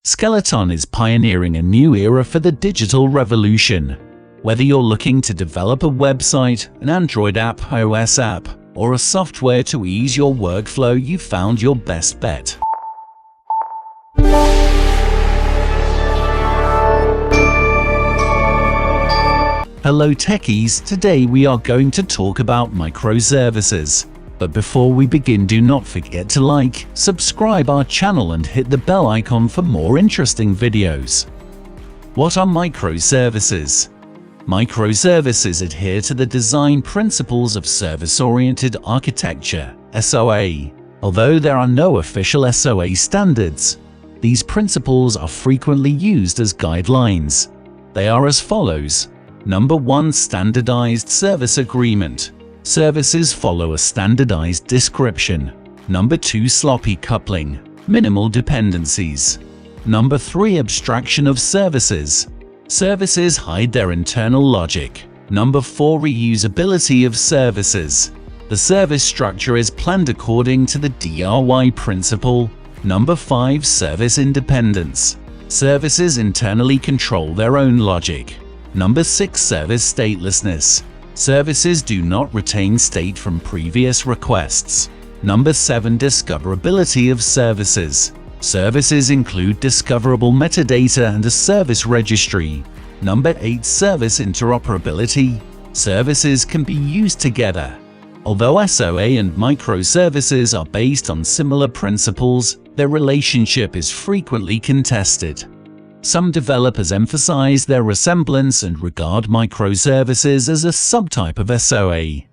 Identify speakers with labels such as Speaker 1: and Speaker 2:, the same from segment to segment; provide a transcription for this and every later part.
Speaker 1: Skeleton is pioneering a new era for the digital revolution. Whether you're looking to develop a website, an Android app, iOS app, or a software to ease your workflow, you've found your best bet. Hello techies, today we are going to talk about microservices. But before we begin, do not forget to like, subscribe our channel and hit the bell icon for more interesting videos. What are microservices? Microservices adhere to the design principles of service-oriented architecture, SOA. Although there are no official SOA standards, these principles are frequently used as guidelines. They are as follows. Number 1. Standardized service agreement. Services follow a standardized description. Number 2. Sloppy coupling. Minimal dependencies. Number 3. Abstraction of services. Services hide their internal logic. Number 4. Reusability of services. The service structure is planned according to the DRY principle. Number 5. Service independence. Services internally control their own logic. Number 6. Service statelessness. Services do not retain state from previous requests. Number 7. Discoverability of services. Services include discoverable metadata and a service registry. Number 8. Service interoperability. Services can be used together. Although SOA and microservices are based on similar principles, their relationship is frequently contested. Some developers emphasize their resemblance and regard microservices as a subtype of SOA.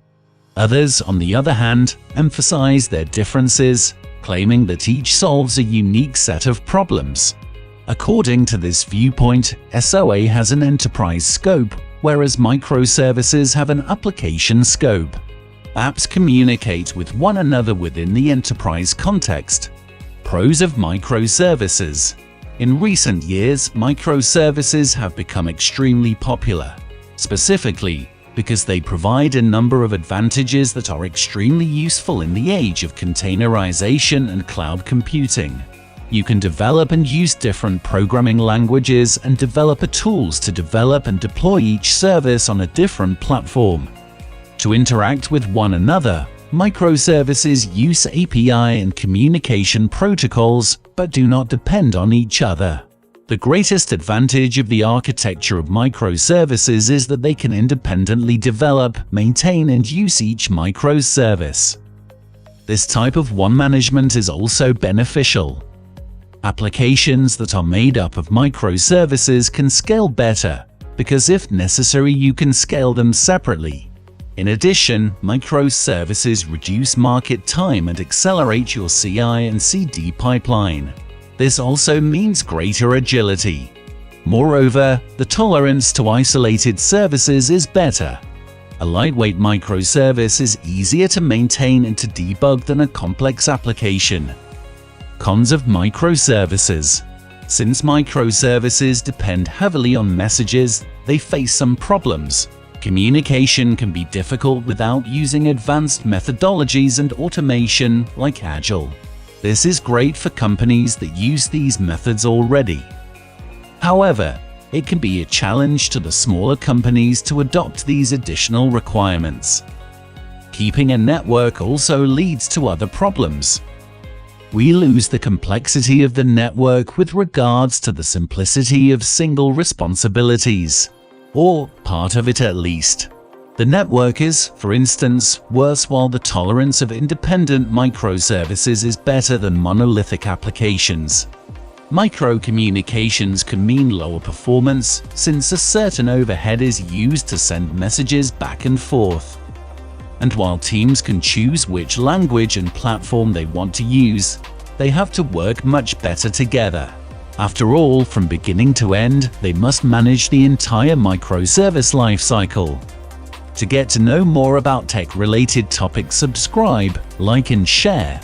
Speaker 1: Others, on the other hand, emphasize their differences, claiming that each solves a unique set of problems. According to this viewpoint, SOA has an enterprise scope, whereas microservices have an application scope. Apps communicate with one another within the enterprise context. Pros of microservices. In recent years, microservices have become extremely popular, specifically because they provide a number of advantages that are extremely useful in the age of containerization and cloud computing. You can develop and use different programming languages and developer tools to develop and deploy each service on a different platform. To interact with one another, microservices use API and communication protocols, but do not depend on each other. The greatest advantage of the architecture of microservices is that they can independently develop, maintain, and use each microservice. This type of one management is also beneficial. Applications that are made up of microservices can scale better, because if necessary you can scale them separately. In addition, microservices reduce market time and accelerate your CI and CD pipeline. This also means greater agility. Moreover, the tolerance to isolated services is better. A lightweight microservice is easier to maintain and to debug than a complex application. Cons of microservices. Since microservices depend heavily on messages, they face some problems. Communication can be difficult without using advanced methodologies and automation like Agile. This is great for companies that use these methods already. However, it can be a challenge to the smaller companies to adopt these additional requirements. Keeping a network also leads to other problems. We lose the complexity of the network with regards to the simplicity of single responsibilities. Or part of it at least. The network is, for instance, worse while the tolerance of independent microservices is better than monolithic applications. Micro-communications can mean lower performance since a certain overhead is used to send messages back and forth. And while teams can choose which language and platform they want to use, they have to work much better together. After all, from beginning to end, they must manage the entire microservice lifecycle. To get to know more about tech-related topics, subscribe, like and share.